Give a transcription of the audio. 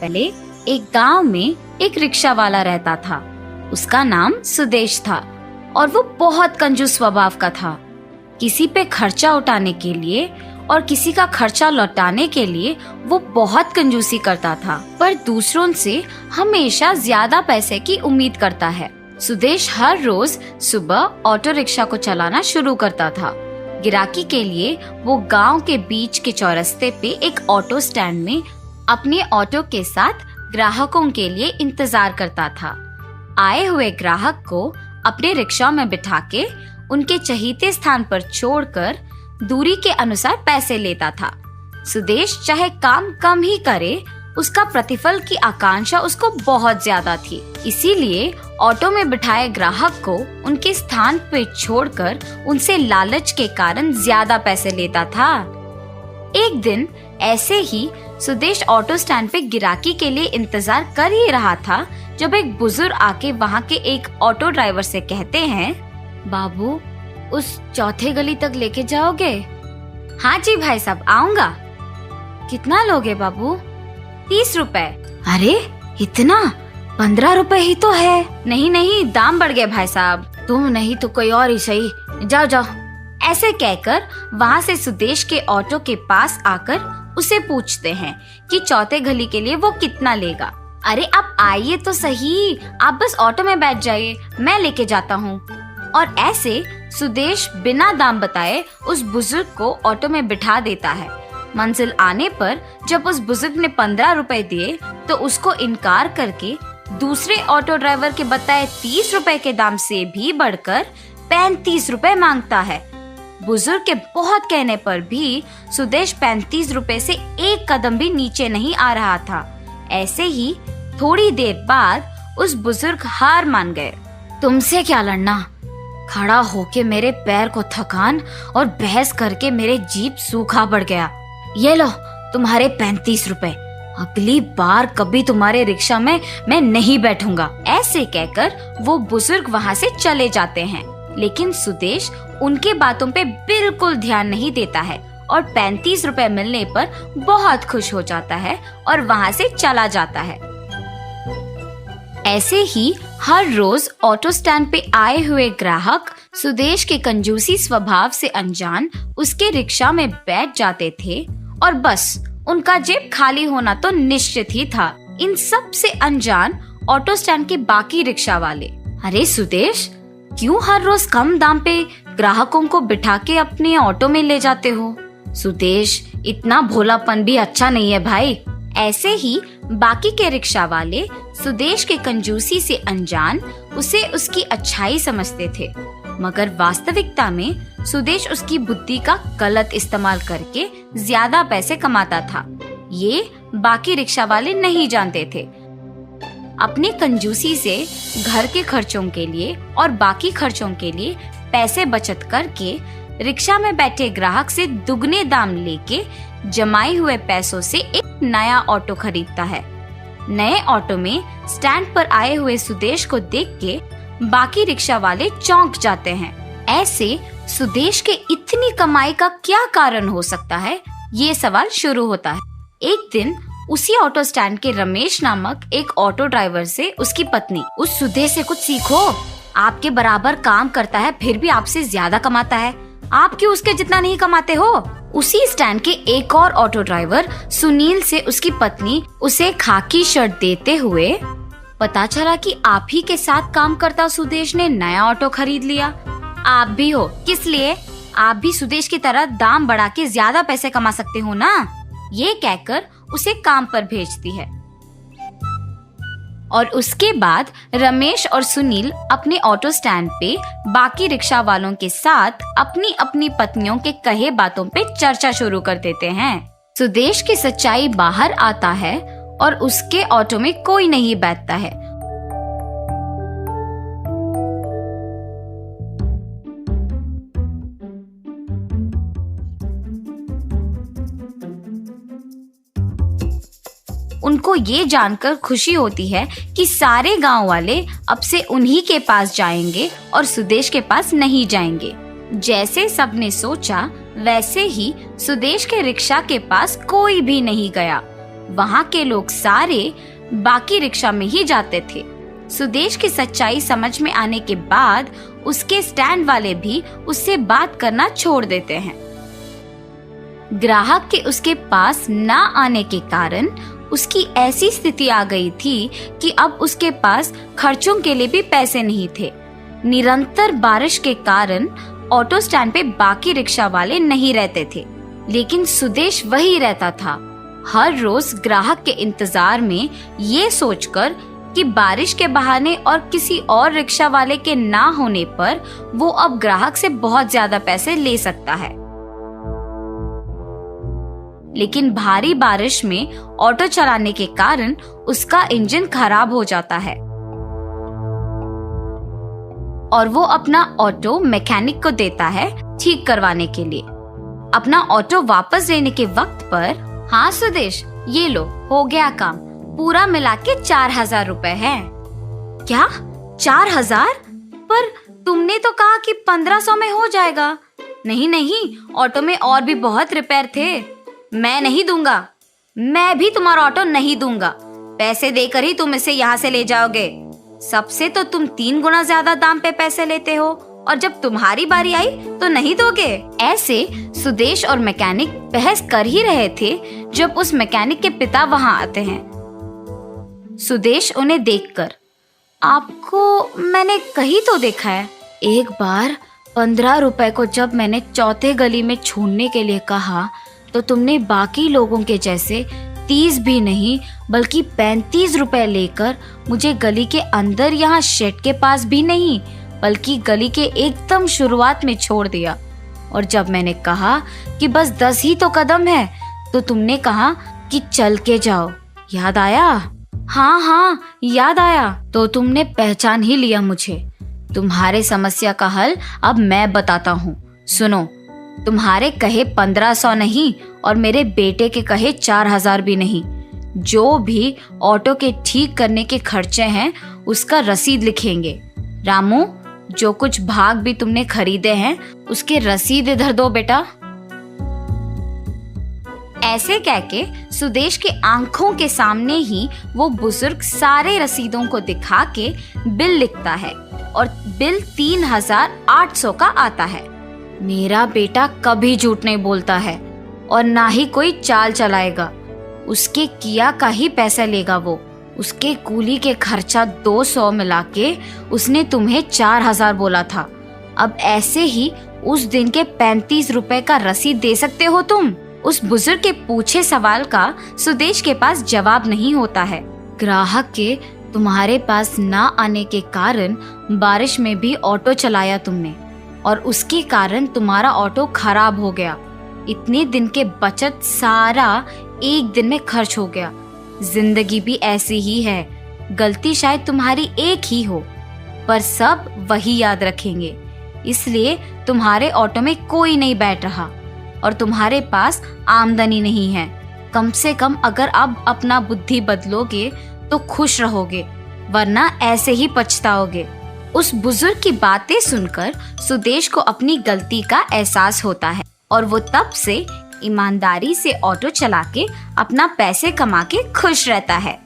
पहले एक गांव में एक रिक्शा वाला रहता था। उसका नाम सुदेश था और वो बहुत कंजूस स्वभाव का था। किसी पे खर्चा उठाने के लिए और किसी का खर्चा लौटाने के लिए वो बहुत कंजूसी करता था, पर दूसरों से हमेशा ज्यादा पैसे की उम्मीद करता है। सुदेश हर रोज सुबह ऑटो रिक्शा को चलाना शुरू करता था। गिराकी के लिए वो गांव के बीच के चौरस्ते पे एक ऑटो स्टैंड में अपने ऑटो के साथ ग्राहकों के लिए इंतजार करता था। आए हुए ग्राहक को अपने रिक्शा में बिठा के उनके चहीते स्थान पर छोड़कर दूरी के अनुसार पैसे लेता था। सुदेश चाहे काम कम ही करे, उसका प्रतिफल की आकांक्षा उसको बहुत ज्यादा थी। इसीलिए ऑटो में बिठाए ग्राहक को उनके स्थान पे छोड़कर उनसे लालच के कारण ज्यादा पैसे लेता था। एक दिन ऐसे ही सुदेश ऑटो स्टैंड पे गिराकी के लिए इंतजार कर ही रहा था, जब एक बुजुर्ग आके वहाँ के एक ऑटो ड्राइवर से कहते हैं, बाबू उस चौथे गली तक लेके जाओगे? हाँ जी भाई साहब, आऊंगा। कितना लोगे बाबू? 30 रुपए। अरे इतना? 15 रुपए ही तो है। नहीं नहीं, दाम बढ़ गए भाई साहब। तुम नहीं तो कोई और ही सही, जाओ जाओ। ऐसे कहकर वहाँ से सुदेश के ऑटो के पास आकर उसे पूछते हैं कि चौथे गली के लिए वो कितना लेगा। अरे आप आइए तो सही, आप बस ऑटो में बैठ जाइए, मैं लेके जाता हूँ। और ऐसे सुदेश बिना दाम बताए उस बुजुर्ग को ऑटो में बिठा देता है। मंजिल आने पर जब उस बुजुर्ग ने 15 रुपए दिए तो उसको इनकार करके दूसरे ऑटो ड्राइवर के बताए 30 रुपए के दाम से भी बढ़कर 35 रुपए मांगता है। बुजुर्ग के बहुत कहने पर भी सुदेश 35 रुपए से एक कदम भी नीचे नहीं आ रहा था। ऐसे ही थोड़ी देर बाद उस बुजुर्ग हार मान गए। तुमसे क्या लड़ना? खड़ा होके मेरे पैर को थकान और बहस करके मेरे जीभ सूखा पड़ गया। ये लो तुम्हारे 35 रुपए। अगली बार कभी तुम्हारे रिक्शा में मैं नहीं बैठूंगा। ऐसे कहकर वो बुजुर्ग वहाँ से चले जाते हैं, लेकिन सुदेश उनके बातों पे बिल्कुल ध्यान नहीं देता है और 35 रुपए मिलने पर बहुत खुश हो जाता है और वहाँ से चला जाता है। ऐसे ही हर रोज ऑटो स्टैंड पे आए हुए ग्राहक सुदेश के कंजूसी स्वभाव से अनजान उसके रिक्शा में बैठ जाते थे और बस उनका जेब खाली होना तो निश्चित ही था। इन सब से अनजान ऑटो स्टैंड के बाकी रिक्शा वाले, अरे सुदेश, क्यों हर रोज कम दाम पे ग्राहकों को बिठा के अपने ऑटो में ले जाते हो? सुदेश, इतना भोलापन भी अच्छा नहीं है भाई। ऐसे ही बाकी के रिक्शा वाले सुदेश के कंजूसी से अनजान उसे उसकी अच्छाई समझते थे, मगर वास्तविकता में सुदेश उसकी बुद्धि का गलत इस्तेमाल करके ज्यादा पैसे कमाता था। ये बाकी रिक्शा वाले नहीं जानते थे। अपनी कंजूसी से घर के खर्चों के लिए और बाकी खर्चों के लिए पैसे बचत करके रिक्शा में बैठे ग्राहक से दुगने दाम लेके जमाए हुए पैसों से एक नया ऑटो खरीदता है। नए ऑटो में स्टैंड पर आए हुए सुदेश को देख के बाकी रिक्शा वाले चौंक जाते हैं। ऐसे सुदेश के इतनी कमाई का क्या कारण हो सकता है, ये सवाल शुरू होता है। एक दिन उसी ऑटो स्टैंड के रमेश नामक एक ऑटो ड्राइवर से उसकी पत्नी, उस सुदेश से कुछ सीखो, आपके बराबर काम करता है फिर भी आपसे ज्यादा कमाता है, आप क्यों उसके जितना नहीं कमाते हो? उसी स्टैंड के एक और ऑटो ड्राइवर सुनील से उसकी पत्नी उसे खाकी शर्ट देते हुए, पता चला कि आप ही के साथ काम करता सुदेश ने नया ऑटो खरीद लिया। आप भी हो, किस लिए? आप भी सुदेश की तरह दाम बढ़ा के ज्यादा पैसे कमा सकते हो ना? ये कहकर उसे काम पर भेजती है। और उसके बाद रमेश और सुनील अपने ऑटो स्टैंड पे बाकी रिक्शा वालों के साथ अपनी अपनी पत्नियों के कहे बातों पे चर्चा शुरू कर देते हैं। सुदेश की सच्चाई बाहर आता है और उसके ऑटो में कोई नहीं बैठता है। उनको ये जानकर खुशी होती है कि सारे गांव वाले अब से उन्हीं के पास जाएंगे और सुदेश के पास नहीं जाएंगे। जैसे सबने सोचा वैसे ही सुदेश के रिक्शा के पास कोई भी नहीं गया। वहाँ के लोग सारे बाकी रिक्शा में ही जाते थे। सुदेश की सच्चाई समझ में आने के बाद उसके स्टैंड वाले भी उससे बात करना छोड़ देते हैं। ग्राहक के उसके पास ना आने के कारण उसकी ऐसी स्थिति आ गई थी कि अब उसके पास खर्चों के लिए भी पैसे नहीं थे। निरंतर बारिश के कारण ऑटो स्टैंड पे बाकी रिक्शा वाले नहीं रहते थे, लेकिन सुदेश वही रहता था। हर रोज ग्राहक के इंतजार में ये सोचकर कि बारिश के बहाने और किसी और रिक्शा वाले के ना होने पर वो अब ग्राहक से बहुत ज्यादा पैसे ले सकता है। लेकिन भारी बारिश में ऑटो चलाने के कारण उसका इंजन खराब हो जाता है और वो अपना ऑटो मैकेनिक को देता है ठीक करवाने के लिए। अपना ऑटो वापस लेने के वक्त पर, हाँ सुदेश, ये लो, हो गया काम, पूरा मिला के 4,000 रुपए है। क्या 4,000? पर तुमने तो कहा कि 1,500 में हो जाएगा। नहीं नहीं, ऑटो में और भी बहुत रिपेयर थे। मैं नहीं दूंगा, मैं भी तुम्हारा ऑटो नहीं दूंगा। पैसे देकर ही तुम इसे यहाँ से ले जाओगे। सबसे तो तुम 3 गुना ज्यादा दाम पे पैसे लेते हो, और जब तुम्हारी बारी आई तो नहीं दोगे। ऐसे सुदेश और मैकेनिक बहस कर ही रहे थे जब उस मैकेनिक के पिता वहाँ आते हैं। सुदेश उन्हें देखकर, आपको मैंने कहीं तो देखा है। एक बार 15 रुपए को जब मैंने चौथे गली में छोड़ने के लिए कहा तो तुमने बाकी लोगों के जैसे 30 भी नहीं बल्कि 35 रुपए लेकर मुझे गली के अंदर, यहाँ शेड के पास भी नहीं बल्कि गली के एकदम शुरुआत में छोड़ दिया। और जब मैंने कहा कि बस 10 ही तो कदम है तो तुमने कहा कि चल के जाओ। याद आया? हाँ हाँ, याद आया। तो तुमने पहचान ही लिया मुझे। तुम्हारे समस्या का हल अब मैं बताता हूँ। सुनो, तुम्हारे कहे 1,500 नहीं और मेरे बेटे के कहे 4,000 भी नहीं। जो भी ऑटो के ठीक करने के खर्चे हैं उसका रसीद लिखेंगे। रामू, जो कुछ भाग भी तुमने खरीदे हैं उसके रसीद इधर दो बेटा। ऐसे कहके सुदेश के आंखों के सामने ही वो बुजुर्ग सारे रसीदों को दिखा के बिल लिखता है और बिल 3,800 का आता है। मेरा बेटा कभी झूठ नहीं बोलता है और ना ही कोई चाल चलाएगा। उसके किया का ही पैसा लेगा वो। उसके कूली के खर्चा 200 मिला के उसने तुम्हें 4,000 बोला था। अब ऐसे ही उस दिन के 35 रुपए का रसीद दे सकते हो तुम? उस बुजुर्ग के पूछे सवाल का सुदेश के पास जवाब नहीं होता है। ग्राहक के तुम्हारे पास ना आने के कारण बारिश में भी ऑटो चलाया तुमने और उसके कारण तुम्हारा ऑटो खराब हो गया। इतने दिन के बचत सारा एक दिन में खर्च हो गया। जिंदगी भी ऐसी ही है, गलती शायद तुम्हारी एक ही हो पर सब वही याद रखेंगे। इसलिए तुम्हारे ऑटो में कोई नहीं बैठ रहा और तुम्हारे पास आमदनी नहीं है। कम से कम अगर अब अपना बुद्धि बदलोगे तो खुश रहोगे, वरना ऐसे ही पछताओगे। उस बुजुर्ग की बातें सुनकर सुदेश को अपनी गलती का एहसास होता है और वो तब से ईमानदारी से ऑटो चला के अपना पैसे कमा के खुश रहता है।